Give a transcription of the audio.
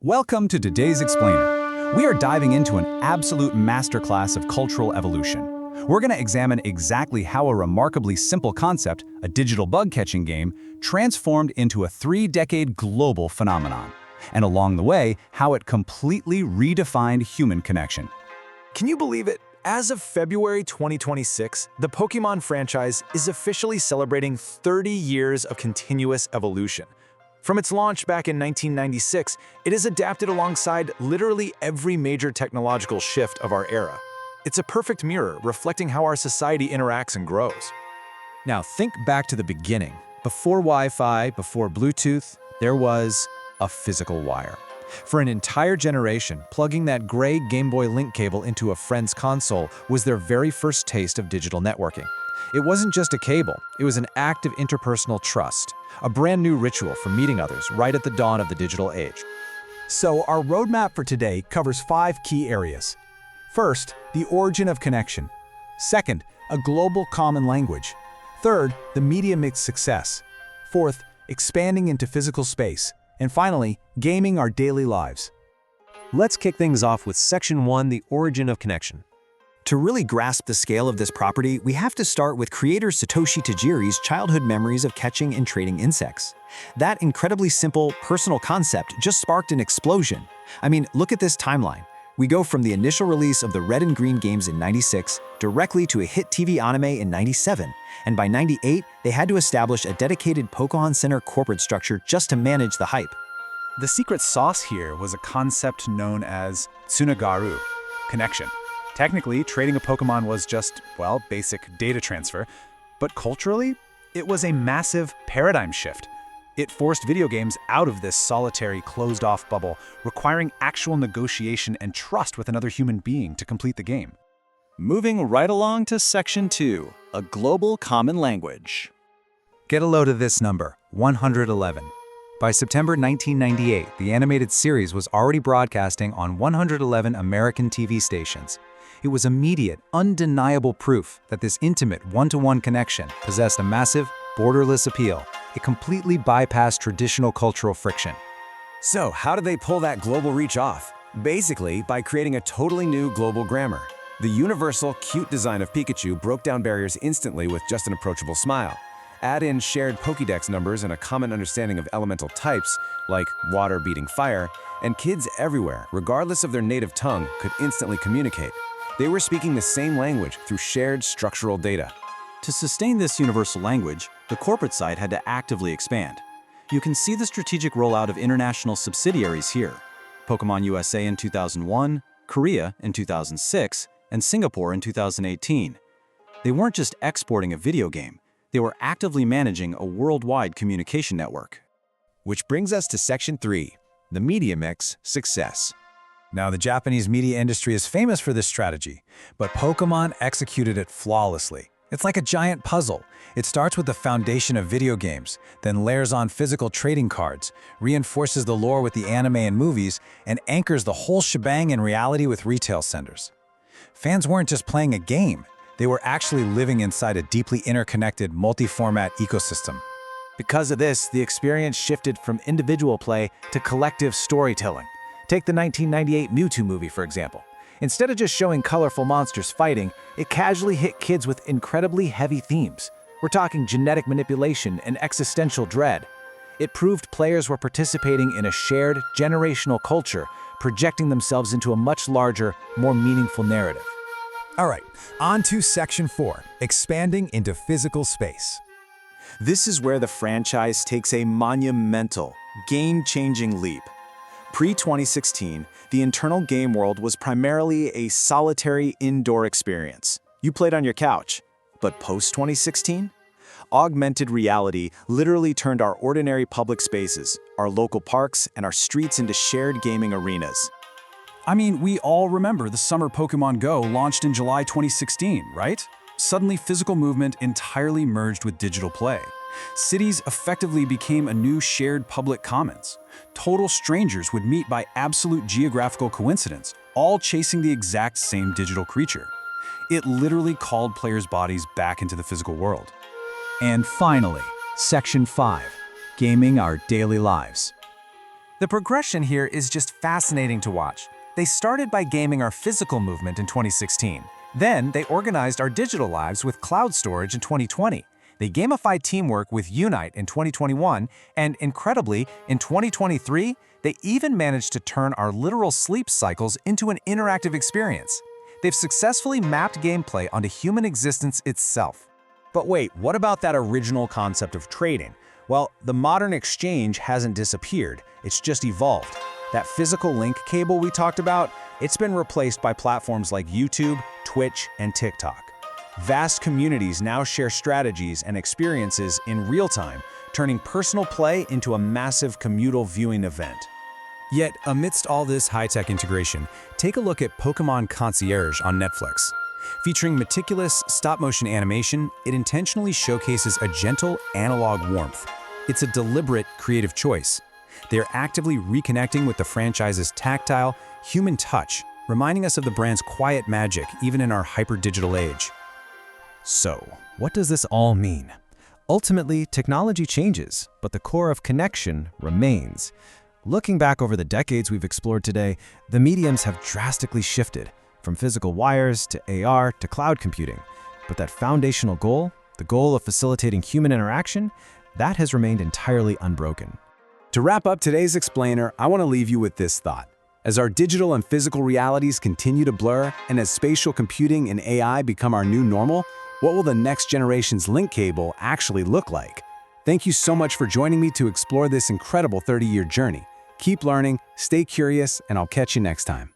Welcome to today's Explainer. We are diving into an absolute masterclass of cultural evolution. We're going to examine exactly how a remarkably simple concept, a digital bug-catching game, transformed into a 3-decade global phenomenon. And along the way, how it completely redefined human connection. Can you believe it? As of February 2026, the Pokémon franchise is officially celebrating 30 years of continuous evolution. From its launch back in 1996, it has adapted alongside literally every major technological shift of our era. It's a perfect mirror reflecting how our society interacts and grows. Now think back to the beginning. Before Wi-Fi, before Bluetooth, there was a physical wire. For an entire generation, plugging that gray Game Boy Link cable into a friend's console was their very first taste of digital networking. It wasn't just a cable, it was an act of interpersonal trust, a brand new ritual for meeting others right at the dawn of the digital age. So our roadmap for today covers 5 key areas. First, the origin of connection. Second, a global common language. Third, the media mix success. Fourth, expanding into physical space. And finally, gaming our daily lives. Let's kick things off with Section 1, the origin of connection. To really grasp the scale of this property, we have to start with creator Satoshi Tajiri's childhood memories of catching and trading insects. That incredibly simple, personal concept just sparked an explosion. I mean, look at this timeline. We go from the initial release of the Red and Green games in '96 directly to a hit TV anime in '97, and by '98, they had to establish a dedicated Pokémon Center corporate structure just to manage the hype. The secret sauce here was a concept known as tsunagaru, connection. Technically, trading a Pokémon was just, well, basic data transfer, but culturally, it was a massive paradigm shift. It forced video games out of this solitary, closed-off bubble, requiring actual negotiation and trust with another human being to complete the game. Moving right along to Section 2, a global common language. Get a load of this number, 111. By September 1998, the animated series was already broadcasting on 111 American TV stations. It was immediate, undeniable proof that this intimate one-to-one connection possessed a massive, borderless appeal. It completely bypassed traditional cultural friction. So, how did they pull that global reach off? Basically, by creating a totally new global grammar. The universal, cute design of Pikachu broke down barriers instantly with just an approachable smile. Add in shared Pokédex numbers and a common understanding of elemental types, like water beating fire, and kids everywhere, regardless of their native tongue, could instantly communicate. They were speaking the same language through shared structural data. To sustain this universal language, the corporate side had to actively expand. You can see the strategic rollout of international subsidiaries here. Pokémon USA in 2001, Korea in 2006, and Singapore in 2018. They weren't just exporting a video game, they were actively managing a worldwide communication network. Which brings us to Section 3, the media mix success. Now, the Japanese media industry is famous for this strategy, but Pokémon executed it flawlessly. It's like a giant puzzle. It starts with the foundation of video games, then layers on physical trading cards, reinforces the lore with the anime and movies, and anchors the whole shebang in reality with retail centers. Fans weren't just playing a game, they were actually living inside a deeply interconnected, multi-format ecosystem. Because of this, the experience shifted from individual play to collective storytelling. Take the 1998 Mewtwo movie, for example. Instead of just showing colorful monsters fighting, it casually hit kids with incredibly heavy themes. We're talking genetic manipulation and existential dread. It proved players were participating in a shared, generational culture, projecting themselves into a much larger, more meaningful narrative. All right, on to Section 4, expanding into physical space. This is where the franchise takes a monumental, game-changing leap. Pre-2016, the internal game world was primarily a solitary indoor experience. You played on your couch. But post-2016? Augmented reality literally turned our ordinary public spaces, our local parks, and our streets into shared gaming arenas. I mean, we all remember the summer Pokémon Go launched in July 2016, right? Suddenly, physical movement entirely merged with digital play. Cities effectively became a new shared public commons. Total strangers would meet by absolute geographical coincidence, all chasing the exact same digital creature. It literally called players' bodies back into the physical world. And finally, Section 5, gaming our daily lives. The progression here is just fascinating to watch. They started by gaming our physical movement in 2016. Then, they organized our digital lives with cloud storage in 2020. They gamified teamwork with Unite in 2021, and incredibly, in 2023, they even managed to turn our literal sleep cycles into an interactive experience. They've successfully mapped gameplay onto human existence itself. But wait, what about that original concept of trading? Well, the modern exchange hasn't disappeared, it's just evolved. That physical link cable we talked about, it's been replaced by platforms like YouTube, Twitch, and TikTok. Vast communities now share strategies and experiences in real time, turning personal play into a massive communal viewing event. Yet, amidst all this high-tech integration, take a look at Pokémon Concierge on Netflix. Featuring meticulous stop-motion animation, it intentionally showcases a gentle, analog warmth. It's a deliberate, creative choice. They are actively reconnecting with the franchise's tactile, human touch, reminding us of the brand's quiet magic even in our hyper-digital age. So, what does this all mean? Ultimately, technology changes, but the core of connection remains. Looking back over the decades we've explored today, the mediums have drastically shifted, from physical wires to AR to cloud computing. But that foundational goal, the goal of facilitating human interaction, that has remained entirely unbroken. To wrap up today's explainer, I want to leave you with this thought. As our digital and physical realities continue to blur, and as spatial computing and AI become our new normal, what will the next generation's link cable actually look like? Thank you so much for joining me to explore this incredible 30-year journey. Keep learning, stay curious, and I'll catch you next time.